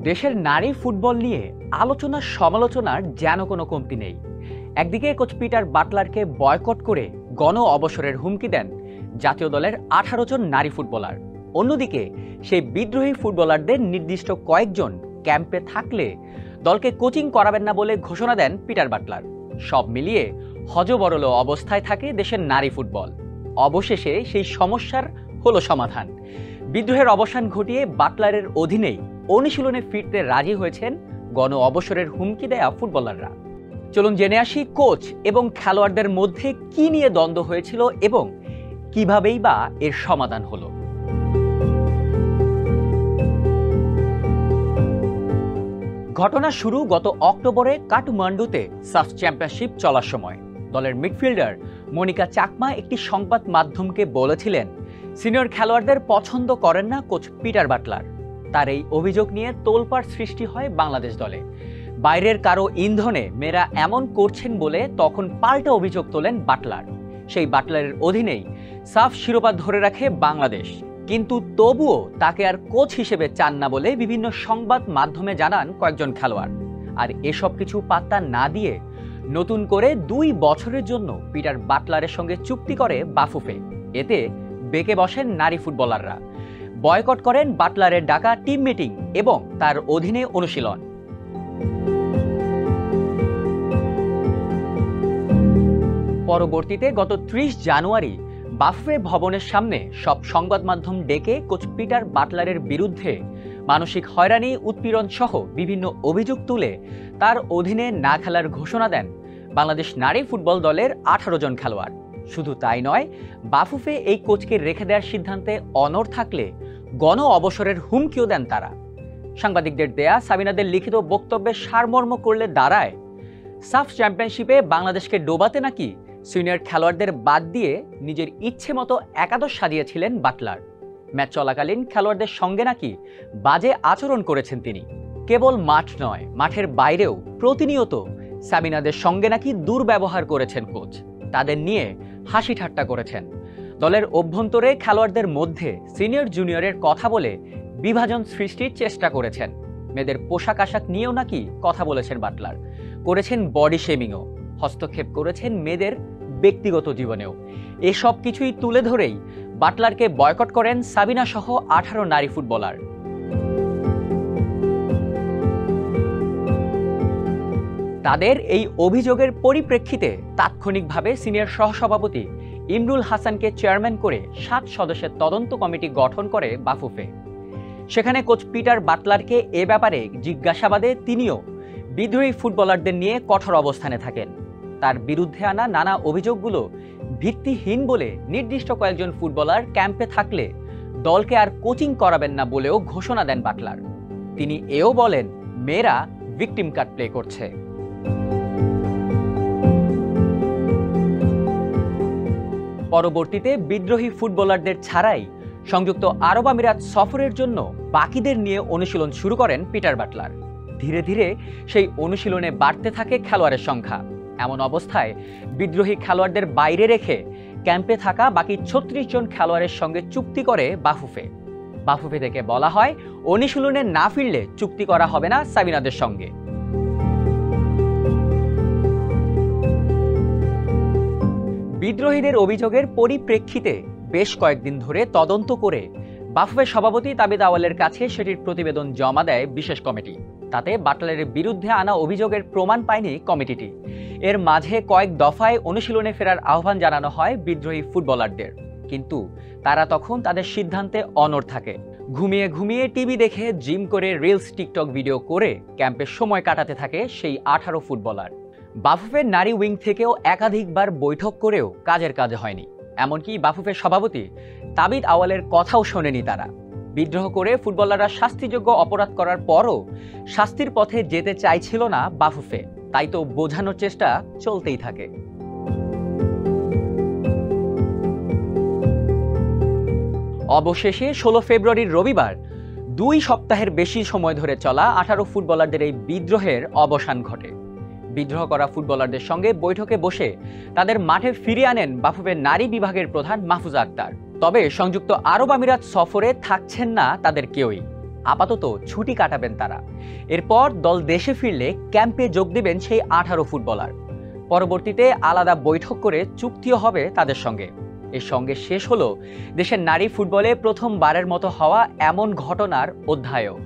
দেশের নারী ফুটবল নিয়ে আলোচনা সমালোচনার যেন কোনো কমতি নেই। একদিকে কোচ পিটার বাটলারকে বয়কট করে গণ অবসরের হুমকি দেন জাতীয় দলের 18 জন নারী ফুটবলার, অন্যদিকে সেই বিদ্রোহী ফুটবলারদের নির্দিষ্ট কয়েকজন ক্যাম্পে থাকলে দলকে কোচিং করাবেন না বলে ঘোষণা দেন পিটার বাটলার। সব মিলিয়ে হযবরল অবস্থায় থাকে দেশের নারী ফুটবল। অবশেষে সেই সমস্যার হলো সমাধান। বিদ্রোহের অবসান ঘটিয়ে বাটলারের অধীনেই অনুশীলনে ফিরতে রাজি হয়েছেন গণ অবসরের হুমকি দেয়া ফুটবলাররা। চলুন জেনে আসি কোচ এবং খেলোয়াড়দের মধ্যে কি নিয়ে দ্বন্দ্ব হয়েছিল এবং কিভাবেই বা এর সমাধান হলো। ঘটনা শুরু গত অক্টোবরে কাঠমান্ডুতে সাফ চ্যাম্পিয়নশিপ চলার সময়। দলের মিডফিল্ডার মনিকা চাকমা একটি সংবাদ মাধ্যমকে বলেছিলেন সিনিয়র খেলোয়াড়দের পছন্দ করেন না কোচ পিটার বাটলার। তার এই অভিযোগ নিয়ে তোলপাড় সৃষ্টি হয় বাংলাদেশ দলে। বাইরের কারো ইন্ধনে মেয়েরা এমন করছেন বলে তখন পাল্টা অভিযোগ তোলেন বাটলার। সেই বাটলারের অধীনেই সাফ শিরোপা ধরে রাখে বাংলাদেশ, কিন্তু তবুও তাকে আর কোচ হিসেবে চান না বলে বিভিন্ন সংবাদ মাধ্যমে জানান কয়েকজন খেলোয়াড়। আর এসব কিছু পাত্তা না দিয়ে নতুন করে 2 বছরের জন্য পিটার বাটলারের সঙ্গে চুক্তি করে বাফুফে। এতে বেঁকে বসেন নারী ফুটবলাররা, বয়কট করেন বাটলারের ডাকা টিম মিটিং এবং তার অধীনে অনুশীলন। পরবর্তীতে গত 30 জানুয়ারি বাফুফে ভবনের সামনে সব সংবাদ মাধ্যম ডেকে কোচ পিটার বাটলারের বিরুদ্ধে মানসিক হয়রানি, উৎপীড়ন সহ বিভিন্ন অভিযোগ তুলে তার অধীনে না খেলার ঘোষণা দেন বাংলাদেশ নারী ফুটবল দলের 18 জন খেলোয়াড়। শুধু তাই নয়, বাফুফে এই কোচকে রেখে দেওয়ার সিদ্ধান্তে অনড় থাকলে গণ অবসরের হুমকিও দেন তারা। সাংবাদিকদের দেয়া সাবিনাদের লিখিত বক্তব্যের সারমর্ম করলে দাঁড়ায়, সাফ চ্যাম্পিয়নশিপে বাংলাদেশকে ডোবাতে নাকি সিনিয়র খেলোয়াড়দের বাদ দিয়ে নিজের ইচ্ছে মতো একাদশ সাজিয়েছিলেন বাটলার। ম্যাচ চলাকালীন খেলোয়াড়দের সঙ্গে নাকি বাজে আচরণ করেছেন তিনি। কেবল মাঠ নয়, মাঠের বাইরেও প্রতিনিয়ত সাবিনাদের সঙ্গে নাকি দুর্ব্যবহার করেছেন কোচ। তাদের নিয়ে হাসি ঠাট্টা করেছেন। দলের অভ্যন্তরে খেলোয়াড়দের মধ্যে সিনিয়র জুনিয়রের কথা বলে বিভাজন সৃষ্টির চেষ্টা করেছেন। মেয়েদের পোশাক আশাক নিয়েও নাকি কথা বলেছেন বাটলার। করেছেন বডি শেমিংও, হস্তক্ষেপ করেছেন মেয়েদের ব্যক্তিগত জীবনেও। এসব কিছুই তুলে ধরেই বাটলারকে বয়কট করেন সাবিনা সহ 18 নারী ফুটবলার। তাদের এই অভিযোগের পরিপ্রেক্ষিতে তাৎক্ষণিকভাবে সিনিয়র সহসভাপতি ইমরুল হাসানকে চেয়ারম্যান করে 7 সদস্যের তদন্ত কমিটি গঠন করে বাফুফে। সেখানে কোচ পিটার বাটলারকে এ ব্যাপারে জিজ্ঞাসাবাদে তিনিও বিদ্রোহী ফুটবলারদের নিয়ে কঠোর অবস্থানে থাকেন। তার বিরুদ্ধে আনা নানা অভিযোগগুলো ভিত্তিহীন বলে নির্দিষ্ট কয়েকজন ফুটবলার ক্যাম্পে থাকলে দলকে আর কোচিং করাবেন না বলেও ঘোষণা দেন বাটলার। তিনি এও বলেন মেয়েরা ভিকটিম কার্ড প্লে করছে। পরবর্তীতে বিদ্রোহী ফুটবলারদের ছাড়াই সংযুক্ত আরব আমিরাত সফরের জন্য বাকিদের নিয়ে অনুশীলন শুরু করেন পিটার বাটলার। ধীরে ধীরে সেই অনুশীলনে বাড়তে থাকে খেলোয়াড়ের সংখ্যা। এমন অবস্থায় বিদ্রোহী খেলোয়াড়দের বাইরে রেখে ক্যাম্পে থাকা বাকি 36 জন খেলোয়াড়ের সঙ্গে চুক্তি করে বাফুফে। বাফুফে থেকে বলা হয় অনুশীলনে না ফিরলে চুক্তি করা হবে না সাবিনাদের সঙ্গে। বিদ্রোহীদের অভিযোগের পরিপ্রেক্ষিতে বেশ কয়েকদিন ধরে তদন্ত করে বাফুফের সভাপতি তাবিদ আওয়ালের কাছে সেটির প্রতিবেদন জমা দেয় বিশেষ কমিটি। তাতে বাটলারের বিরুদ্ধে আনা অভিযোগের প্রমাণ পায়নি কমিটিটি। এর মাঝে কয়েক দফায় অনুশীলনে ফেরার আহ্বান জানানো হয় বিদ্রোহী ফুটবলারদের, কিন্তু তারা তখন তাদের সিদ্ধান্তে অনড় থাকে। ঘুমিয়ে ঘুমিয়ে টিভি দেখে, জিম করে, রিলস, টিকটক ভিডিও করে ক্যাম্পে সময় কাটাতে থাকে সেই 18 ফুটবলার। বাফুফের নারী উইং থেকেও একাধিকবার বৈঠক করেও কাজের কাজ হয়নি। এমনকি বাফুফের সভাপতি তাবিদ আওয়ালের কথাও শোনেনি তারা। বিদ্রোহ করে ফুটবলাররা শাস্তিযোগ্য অপরাধ করার পরও শাস্তির পথে যেতে চাইছিল না বাফুফে, তাই তো বোঝানোর চেষ্টা চলতেই থাকে। অবশেষে 16 ফেব্রুয়ারির রবিবার 2 সপ্তাহের বেশি সময় ধরে চলা 18 ফুটবলারদের এই বিদ্রোহের অবসান ঘটে। বিদ্রোহ করা ফুটবলারদের সঙ্গে বৈঠকে বসে তাদের মাঠে ফিরিয়ে আনেন বাফুফের নারী বিভাগের প্রধান মাহফুজা আক্তার। তবে সংযুক্ত আরব আমিরাত সফরে থাকছেন না তাদের কেউই। আপাতত ছুটি কাটাবেন তারা। এরপর দল দেশে ফিরলে ক্যাম্পে যোগ দেবেন সেই 18 ফুটবলার। পরবর্তীতে আলাদা বৈঠক করে চুক্তিও হবে তাদের সঙ্গে। এর সঙ্গে শেষ হলো দেশের নারী ফুটবলে প্রথমবারের মতো হওয়া এমন ঘটনার অধ্যায়ও।